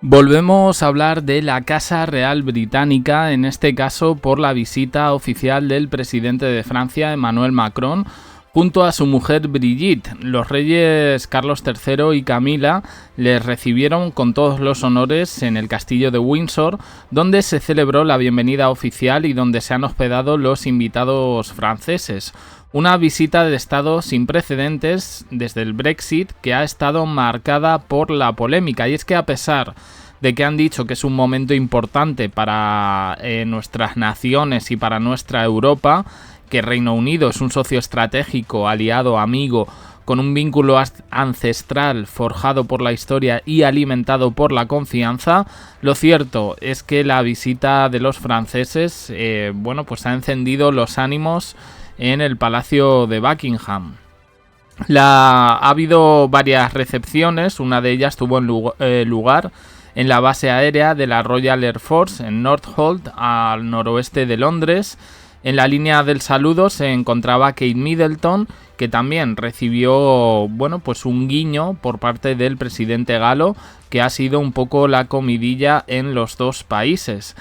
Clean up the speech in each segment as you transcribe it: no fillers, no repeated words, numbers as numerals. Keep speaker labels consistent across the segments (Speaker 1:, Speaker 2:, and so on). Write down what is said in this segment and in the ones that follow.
Speaker 1: Volvemos a hablar de la Casa Real Británica, en este caso por la visita oficial del presidente de Francia, Emmanuel Macron, junto a su mujer Brigitte. Los reyes Carlos III y Camila les recibieron con todos los honores en el castillo de Windsor, donde se celebró la bienvenida oficial y donde se han hospedado los invitados franceses. Una visita de estado sin precedentes desde el Brexit, que ha estado marcada por la polémica, y es que a pesar de que han dicho que es un momento importante para nuestras naciones y para nuestra Europa, que Reino Unido es un socio estratégico, aliado, amigo, con un vínculo ancestral forjado por la historia y alimentado por la confianza, lo cierto es que la visita de los franceses pues ha encendido los ánimos en el Palacio de Buckingham. Ha habido varias recepciones, una de ellas tuvo lugar en la base aérea de la Royal Air Force en Northolt, al noroeste de Londres. En la línea del saludo se encontraba Kate Middleton, que también recibió pues un guiño por parte del presidente galo, que ha sido un poco la comidilla en los dos países.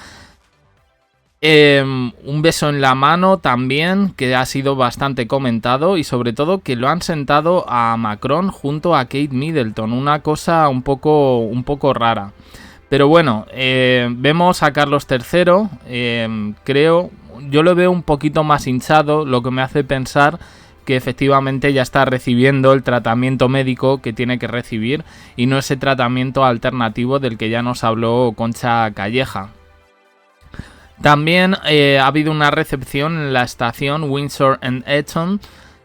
Speaker 1: Un beso en la mano también, que ha sido bastante comentado, y sobre todo que lo han sentado a Macron junto a Kate Middleton, una cosa un poco rara. Pero bueno, vemos a Carlos III, yo lo veo un poquito más hinchado, lo que me hace pensar que efectivamente ya está recibiendo el tratamiento médico que tiene que recibir y no ese tratamiento alternativo del que ya nos habló Concha Calleja. También ha habido una recepción en la estación Windsor and Eton,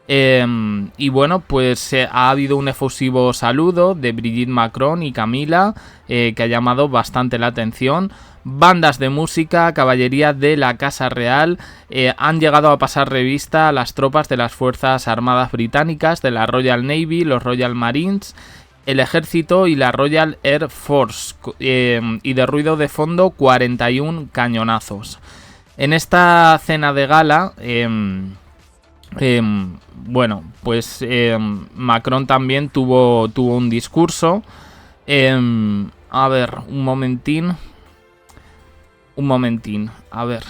Speaker 1: y bueno, pues ha habido un efusivo saludo de Brigitte Macron y Camila, que ha llamado bastante la atención. Bandas de música, caballería de la Casa Real han llegado a pasar revista a las tropas de las Fuerzas Armadas Británicas, de la Royal Navy, los Royal Marines, el Ejército y la Royal Air Force, y de ruido de fondo 41 cañonazos. En esta cena de gala, Macron también tuvo un discurso. A ver, un momentín, a ver.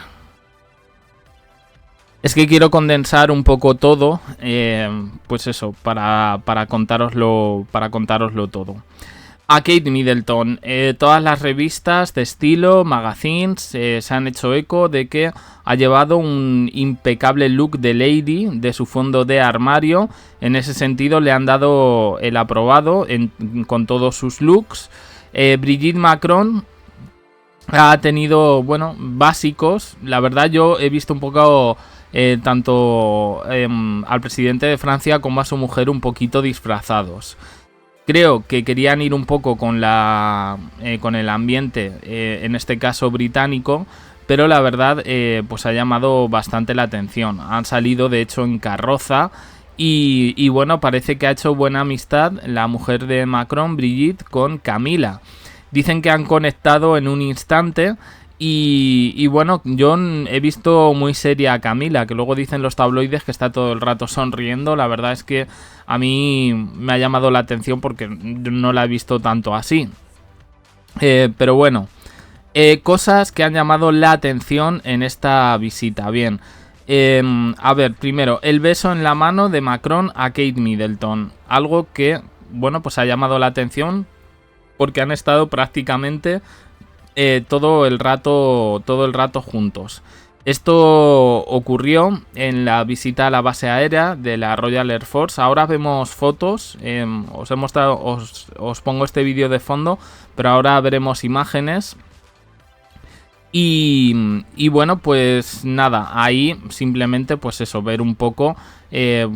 Speaker 1: Es que quiero condensar un poco todo, pues eso, para contároslo todo. A Kate Middleton, todas las revistas de estilo, magazines, se han hecho eco de que ha llevado un impecable look de lady de su fondo de armario. En ese sentido le han dado el aprobado con todos sus looks. Brigitte Macron ha tenido, básicos. La verdad yo he visto un poco tanto al presidente de Francia como a su mujer un poquito disfrazados. Creo que querían ir un poco con el ambiente, en este caso británico, pero la verdad pues ha llamado bastante la atención. Han salido de hecho en carroza y bueno, parece que ha hecho buena amistad la mujer de Macron, Brigitte, con Camila. Dicen que han conectado en un instante. Y bueno, yo he visto muy seria a Camila, que luego dicen los tabloides que está todo el rato sonriendo. La verdad es que a mí me ha llamado la atención porque no la he visto tanto así. Pero bueno, cosas que han llamado la atención en esta visita. Bien, a ver, primero, el beso en la mano de Macron a Kate Middleton. Algo que, pues ha llamado la atención porque han estado prácticamente todo el rato juntos. Esto ocurrió en la visita a la base aérea de la Royal Air Force. Ahora vemos fotos, os pongo este vídeo de fondo, pero ahora veremos imágenes. Y bueno, pues nada, ahí simplemente pues eso, ver un poco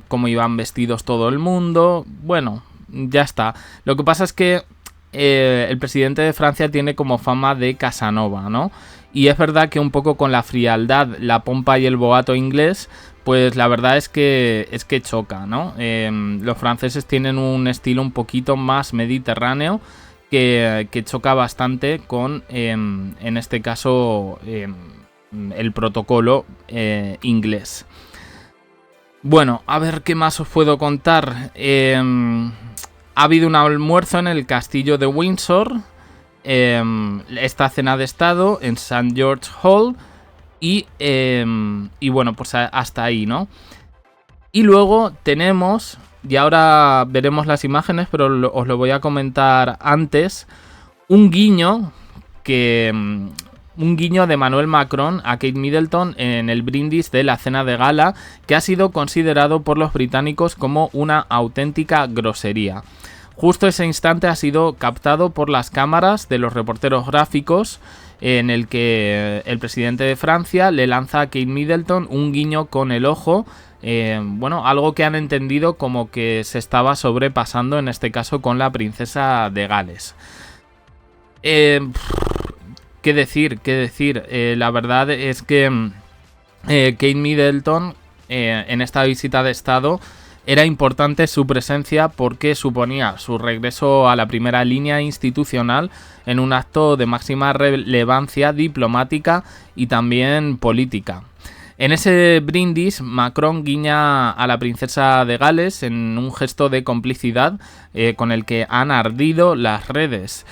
Speaker 1: cómo iban vestidos todo el mundo. Bueno, ya está. Lo que pasa es que el presidente de Francia tiene como fama de Casanova, ¿no? Y es verdad que un poco con la frialdad, la pompa y el boato inglés, pues la verdad es que choca, ¿no? Los franceses tienen un estilo un poquito más mediterráneo que choca bastante con, en este caso, el protocolo inglés. Bueno, a ver qué más os puedo contar. Ha habido un almuerzo en el castillo de Windsor esta cena de estado en St. George Hall y bueno, pues hasta ahí, ¿no? Y luego tenemos, y ahora veremos las imágenes, pero os lo voy a comentar antes, un guiño de Emmanuel Macron a Kate Middleton en el brindis de la cena de gala, que ha sido considerado por los británicos como una auténtica grosería. Justo ese instante ha sido captado por las cámaras de los reporteros gráficos, en el que el presidente de Francia le lanza a Kate Middleton un guiño con el ojo, bueno, algo que han entendido como que se estaba sobrepasando, en este caso con la princesa de Gales. ¿Qué decir? La verdad es que Kate Middleton, en esta visita de estado, era importante su presencia porque suponía su regreso a la primera línea institucional en un acto de máxima relevancia diplomática y también política. En ese brindis, Macron guiña a la princesa de Gales en un gesto de complicidad con el que han ardido las redes.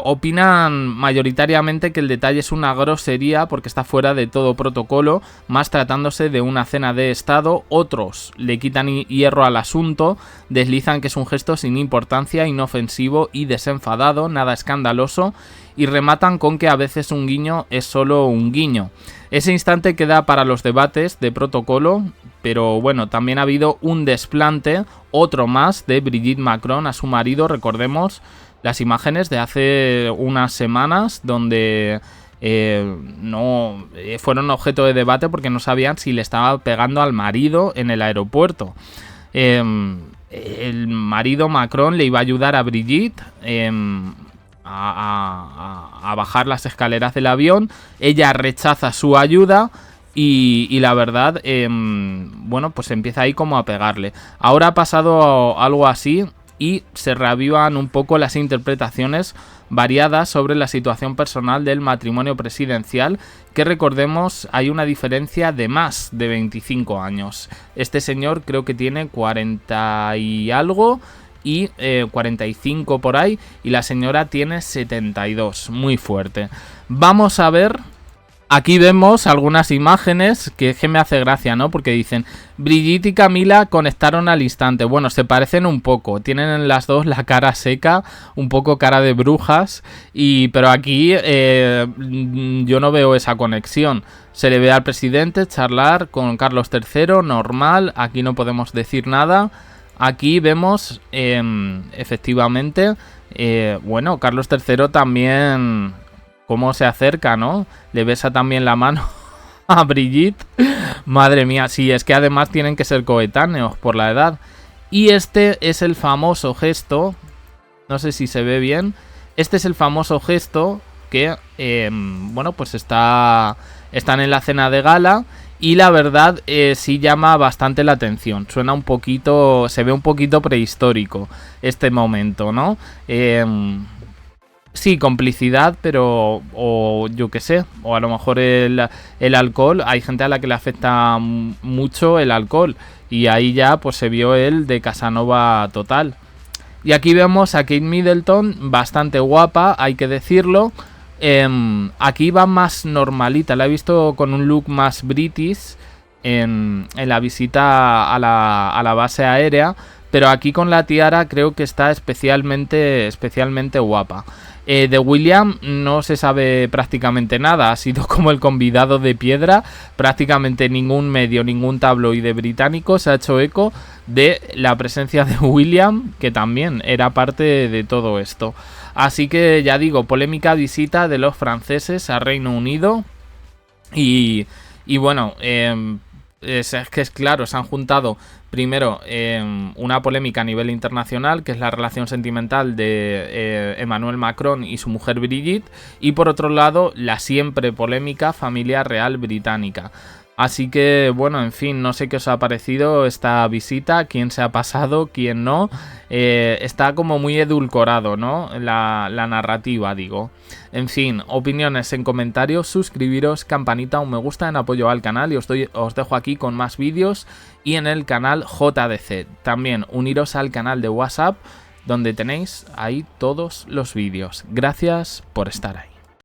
Speaker 1: Opinan mayoritariamente que el detalle es una grosería porque está fuera de todo protocolo, más tratándose de una cena de estado. Otros le quitan hierro al asunto, deslizan que es un gesto sin importancia, inofensivo y desenfadado, nada escandaloso, y rematan con que a veces un guiño es solo un guiño. Ese instante queda para los debates de protocolo, pero bueno, también ha habido un desplante, otro más, de Brigitte Macron a su marido. Recordemos las imágenes de hace unas semanas donde no fueron objeto de debate porque no sabían si le estaba pegando al marido en el aeropuerto. El marido Macron le iba a ayudar a Brigitte a bajar las escaleras del avión. Ella rechaza su ayuda y la verdad, bueno, pues empieza ahí como a pegarle. Ahora ha pasado algo así y se reavivan un poco las interpretaciones variadas sobre la situación personal del matrimonio presidencial, que recordemos hay una diferencia de más de 25 años. Este señor creo que tiene 40 y algo y 45 por ahí, y la señora tiene 72, muy fuerte. Vamos a ver. Aquí vemos algunas imágenes que me hace gracia, ¿no? Porque dicen, Brigitte y Camila conectaron al instante. Bueno, se parecen un poco. Tienen las dos la cara seca, un poco cara de brujas. Pero aquí yo no veo esa conexión. Se le ve al presidente charlar con Carlos III, normal. Aquí no podemos decir nada. Aquí vemos, efectivamente, bueno, Carlos III también cómo se acerca, ¿no? Le besa también la mano a Brigitte. Madre mía, sí, es que además tienen que ser coetáneos por la edad. Y este es el famoso gesto, no sé si se ve bien, este es el famoso gesto que, bueno, pues están en la cena de gala. Y la verdad sí llama bastante la atención. Suena un poquito, se ve un poquito prehistórico este momento, ¿no? Sí, complicidad, pero o yo qué sé, o a lo mejor el alcohol. Hay gente a la que le afecta mucho el alcohol y ahí ya pues se vio el de Casanova total. Y aquí vemos a Kate Middleton, bastante guapa, hay que decirlo. Aquí va más normalita, la he visto con un look más british en la visita a la base aérea, pero aquí con la tiara creo que está especialmente guapa. De William no se sabe prácticamente nada, ha sido como el convidado de piedra. Prácticamente ningún medio, ningún tabloide británico se ha hecho eco de la presencia de William, que también era parte de todo esto. Así que ya digo, polémica visita de los franceses a Reino Unido. Y bueno, es que es claro, se han juntado primero una polémica a nivel internacional, que es la relación sentimental de Emmanuel Macron y su mujer Brigitte, y por otro lado la siempre polémica familia real británica. Así que, bueno, en fin, no sé qué os ha parecido esta visita, quién se ha pasado, quién no. Está como muy edulcorado, ¿no? La narrativa, digo. En fin, opiniones en comentarios, suscribiros, campanita, un me gusta en apoyo al canal y os dejo aquí con más vídeos y en el canal JDC. También uniros al canal de WhatsApp, donde tenéis ahí todos los vídeos. Gracias por estar ahí.